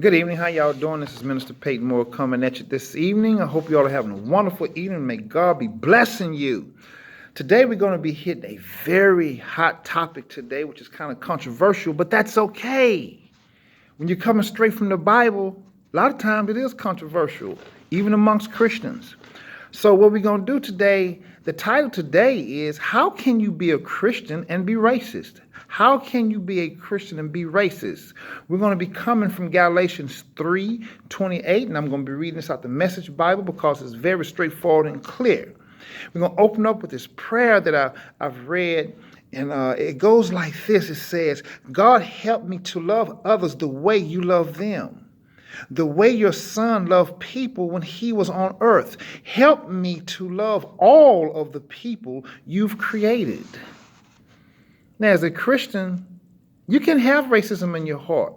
Good evening. How y'all doing? This is Minister Peyton Moore coming at you this evening. I hope y'all are having a wonderful evening. May God be blessing you. Today we're going to be hitting a very hot topic today, which is kind of controversial, but that's okay. When you're coming straight from the Bible, a lot of times it is controversial, even amongst Christians. So what we're going to do today, the title today is, how can you be a Christian and be racist? How can you be a Christian and be racist? We're going to be coming from Galatians 3:28, and I'm going to be reading this out the Message Bible because it's very straightforward and clear. We're going to open up with this prayer that I've read, and it goes like this. It says, God, help me to love others the way you love them, the way your son loved people when he was on earth. Help me to love all of the people you've created. Now, as a Christian, you can have racism in your heart.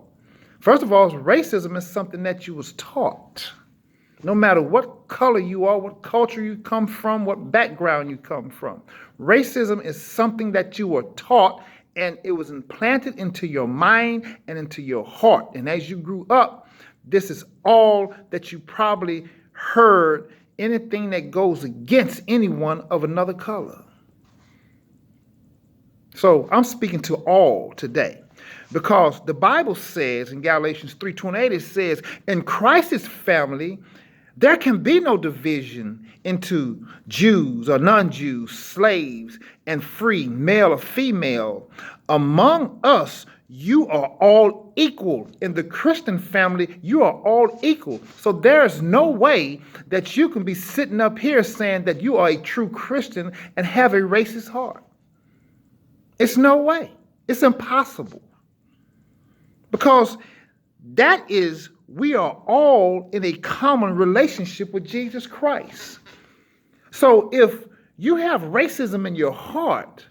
First of all, racism is something that you was taught. No matter what color you are, what culture you come from, what background you come from. Racism is something that you were taught, and it was implanted into your mind and into your heart. And as you grew up, this is all that you probably heard, anything that goes against anyone of another color. So I'm speaking to all today because the Bible says in Galatians 3:28, it says, in Christ's family, there can be no division into Jews or non-Jews, slaves and free, male or female. Among us, you are all equal. In the Christian family, you are all equal. So there's no way that you can be sitting up here saying that you are a true Christian and have a racist heart. It's no way. It's impossible. Because that is, we are all in a common relationship with Jesus Christ. So if you have racism in your heart,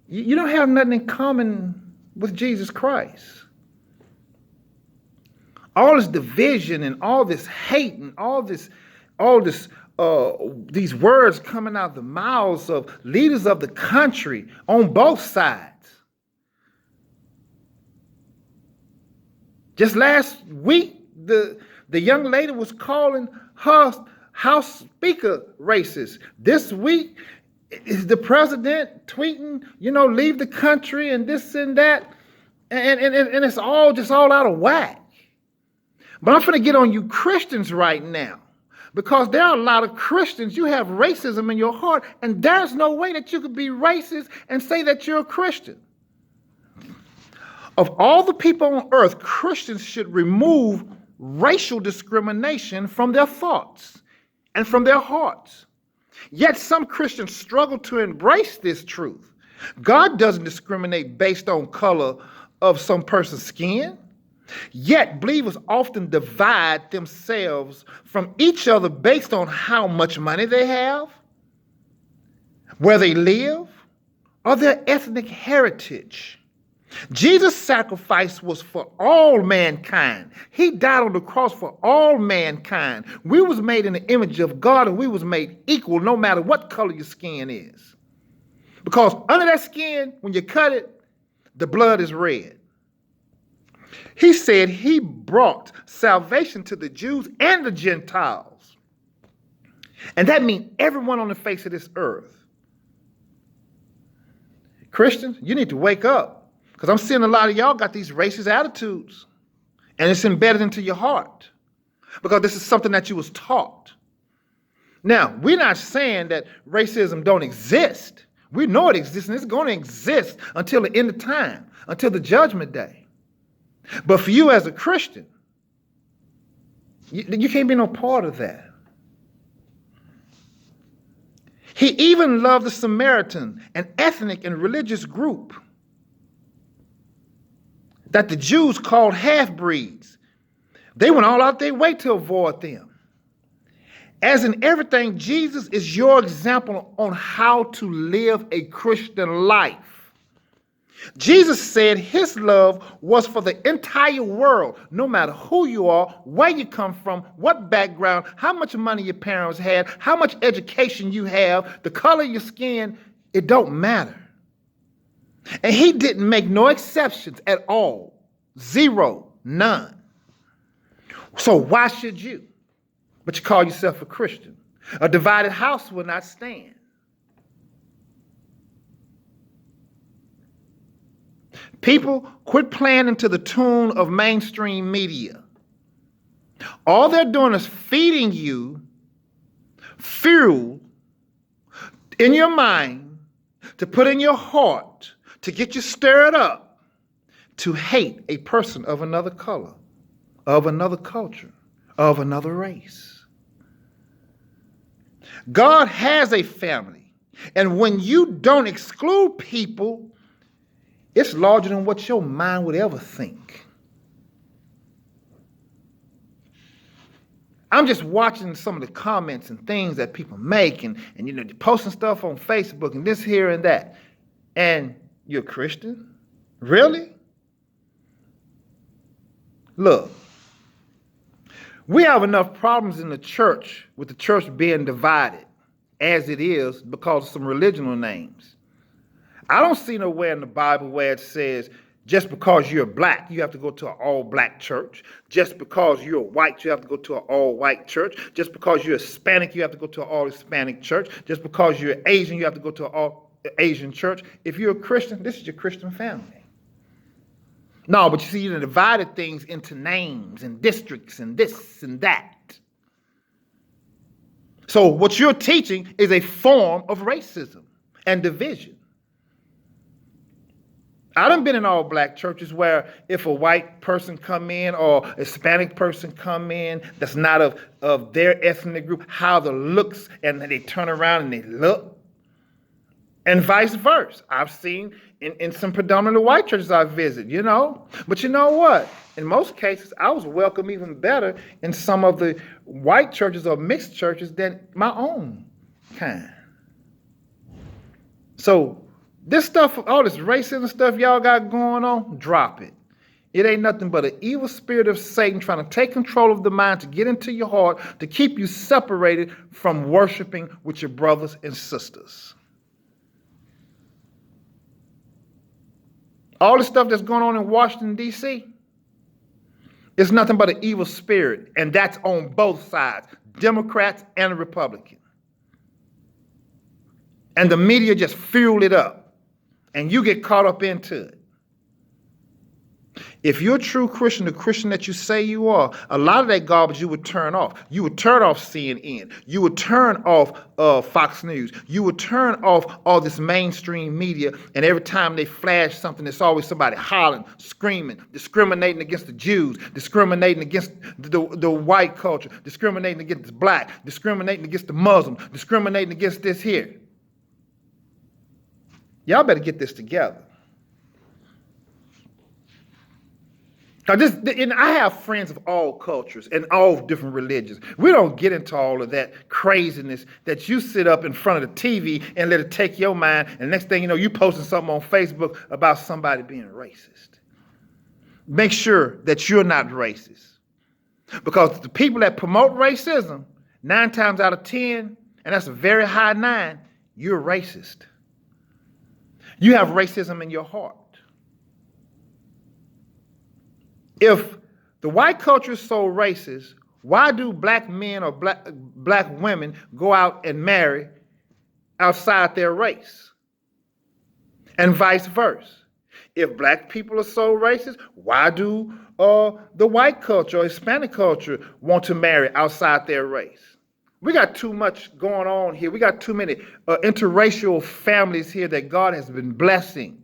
you don't have nothing in common with Jesus Christ. All this division and all this hate and all this these words coming out of the mouths of leaders of the country on both sides. Just last week, the young lady was calling her House Speaker racist. This week, is the president tweeting, leave the country and this and that. And it's all just all out of whack. But I'm going to get on you Christians right now. Because there are a lot of Christians, you have racism in your heart, and there's no way that you could be racist and say that you're a Christian. Of all the people on earth, Christians should remove racial discrimination from their thoughts and from their hearts. Yet some Christians struggle to embrace this truth. God doesn't discriminate based on color of some person's skin. Yet believers often divide themselves from each other based on how much money they have, where they live, or their ethnic heritage. Jesus' sacrifice was for all mankind. He died on the cross for all mankind. We was made in the image of God, and we was made equal no matter what color your skin is. Because under that skin, when you cut it, the blood is red. He said he brought salvation to the Jews and the Gentiles. And that means everyone on the face of this earth. Christians, you need to wake up. Because I'm seeing a lot of y'all got these racist attitudes. And it's embedded into your heart. Because this is something that you was taught. Now, we're not saying that racism don't exist. We know it exists, and it's going to exist until the end of time, until the judgment day. But for you as a Christian, you can't be no part of that. He even loved the Samaritan, an ethnic and religious group that the Jews called half-breeds. They went all out their way to avoid them. As in everything, Jesus is your example on how to live a Christian life. Jesus said his love was for the entire world, no matter who you are, where you come from, what background, how much money your parents had, how much education you have, the color of your skin, it don't matter. And he didn't make no exceptions at all. Zero. None. So why should you? But you call yourself a Christian. A divided house will not stand. People, quit playing into the tune of mainstream media. All they're doing is feeding you fuel in your mind to put in your heart to get you stirred up to hate a person of another color, of another culture, of another race. God has a family, and when you don't exclude people, it's larger than what your mind would ever think. I'm just watching some of the comments and things that people make and they're posting stuff on Facebook and this, here, and that. And you're a Christian? Really? Look, we have enough problems in the church with the church being divided as it is because of some religional names. I don't see nowhere in the Bible where it says just because you're black, you have to go to an all-black church. Just because you're white, you have to go to an all-white church. Just because you're Hispanic, you have to go to an all-Hispanic church. Just because you're Asian, you have to go to an all-Asian church. If you're a Christian, this is your Christian family. No, but you see, you divided things into names and districts and this and that. So what you're teaching is a form of racism and division. I done been in all black churches where if a white person come in or a Hispanic person come in that's not of their ethnic group, how the looks, and then they turn around and they look, and vice versa. I've seen in some predominantly white churches I visit, But you know what? In most cases, I was welcome even better in some of the white churches or mixed churches than my own kind. So this stuff, all this racism stuff y'all got going on, drop it. It ain't nothing but an evil spirit of Satan trying to take control of the mind to get into your heart, to keep you separated from worshiping with your brothers and sisters. All the stuff that's going on in Washington, D.C., it's nothing but an evil spirit, and that's on both sides, Democrats and Republicans. And the media just fuel it up, and you get caught up into it. If you're a true Christian, the Christian that you say you are, a lot of that garbage you would turn off. You would turn off CNN. You would turn off Fox News. You would turn off all this mainstream media, and every time they flash something, there's always somebody hollering, screaming, discriminating against the Jews, discriminating against the white culture, discriminating against the black, discriminating against the Muslim, discriminating against this here. Y'all better get this together. And I have friends of all cultures and all different religions. We don't get into all of that craziness that you sit up in front of the TV and let it take your mind, and next thing you know, you posting something on Facebook about somebody being racist. Make sure that you're not racist. Because the people that promote racism, 9 times out of 10, and that's a very high 9, you're racist. You have racism in your heart. If the white culture is so racist, why do black men or black women go out and marry outside their race? And vice versa. If black people are so racist, why do the white culture or Hispanic culture want to marry outside their race? We got too much going on here. We got too many interracial families here that God has been blessing.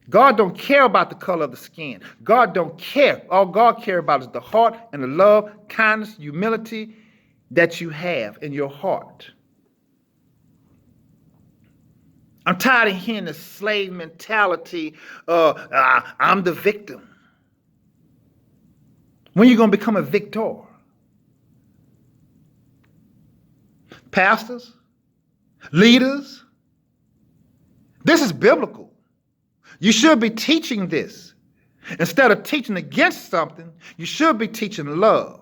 God don't care about the color of the skin. God don't care. All God cares about is the heart and the love, kindness, humility that you have in your heart. I'm tired of hearing the slave mentality, I'm the victim. When are you going to become a victor? Pastors, leaders, this is biblical. You should be teaching this. Instead of teaching against something, you should be teaching love,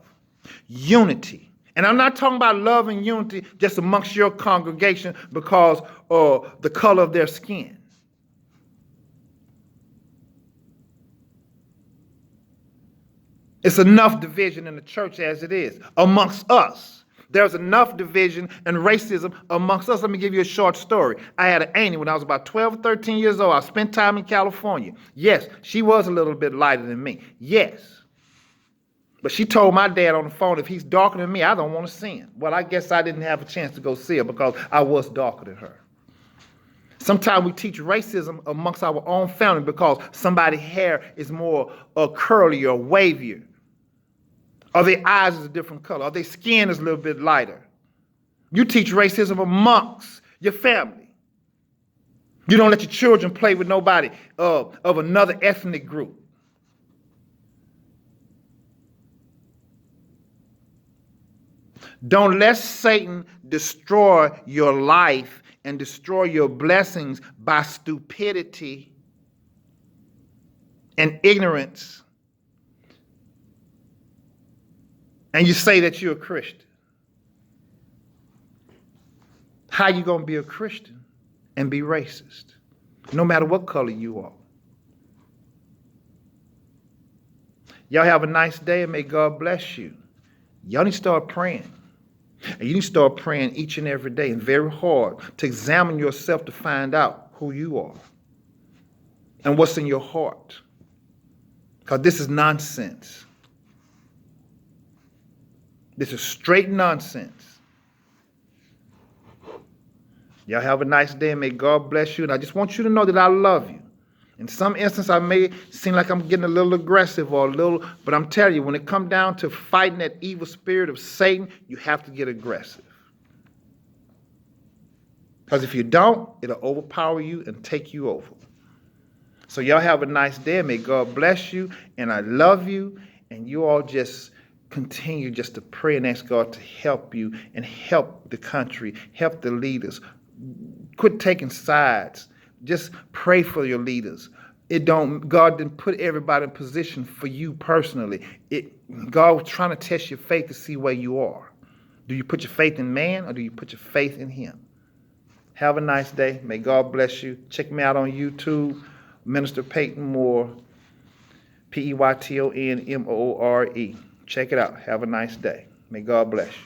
unity. And I'm not talking about love and unity just amongst your congregation because of the color of their skin. It's enough division in the church as it is amongst us. There's enough division and racism amongst us. Let me give you a short story. I had an auntie when I was about 12 or 13 years old. I spent time in California. Yes, she was a little bit lighter than me. Yes. But she told my dad on the phone, if he's darker than me, I don't want to see him. Well, I guess I didn't have a chance to go see her because I was darker than her. Sometimes we teach racism amongst our own family because somebody's hair is more curly or wavier, or their eyes is a different color, or their skin is a little bit lighter. You teach racism amongst your family. You don't let your children play with nobody of another ethnic group. Don't let Satan destroy your life and destroy your blessings by stupidity and ignorance. And you say that you're a Christian. How you going to be a Christian and be racist? No matter what color you are. Y'all have a nice day and may God bless you. Y'all need to start praying. And you need to start praying each and every day and very hard to examine yourself to find out who you are and what's in your heart. Because this is nonsense. This is straight nonsense. Y'all have a nice day and may God bless you. And I just want you to know that I love you. In some instances, I may seem like I'm getting a little aggressive or but I'm telling you, when it comes down to fighting that evil spirit of Satan, you have to get aggressive. Because if you don't, it'll overpower you and take you over. So y'all have a nice day. May God bless you. And I love you. And you all just continue just to pray and ask God to help you and help the country, help the leaders. Quit taking sides. Just pray for your leaders. God didn't put everybody in position for you personally. God was trying to test your faith to see where you are. Do you put your faith in man or do you put your faith in him? Have a nice day. May God bless you. Check me out on YouTube, Minister Peyton Moore, PeytonMoore. Check it out. Have a nice day. May God bless you.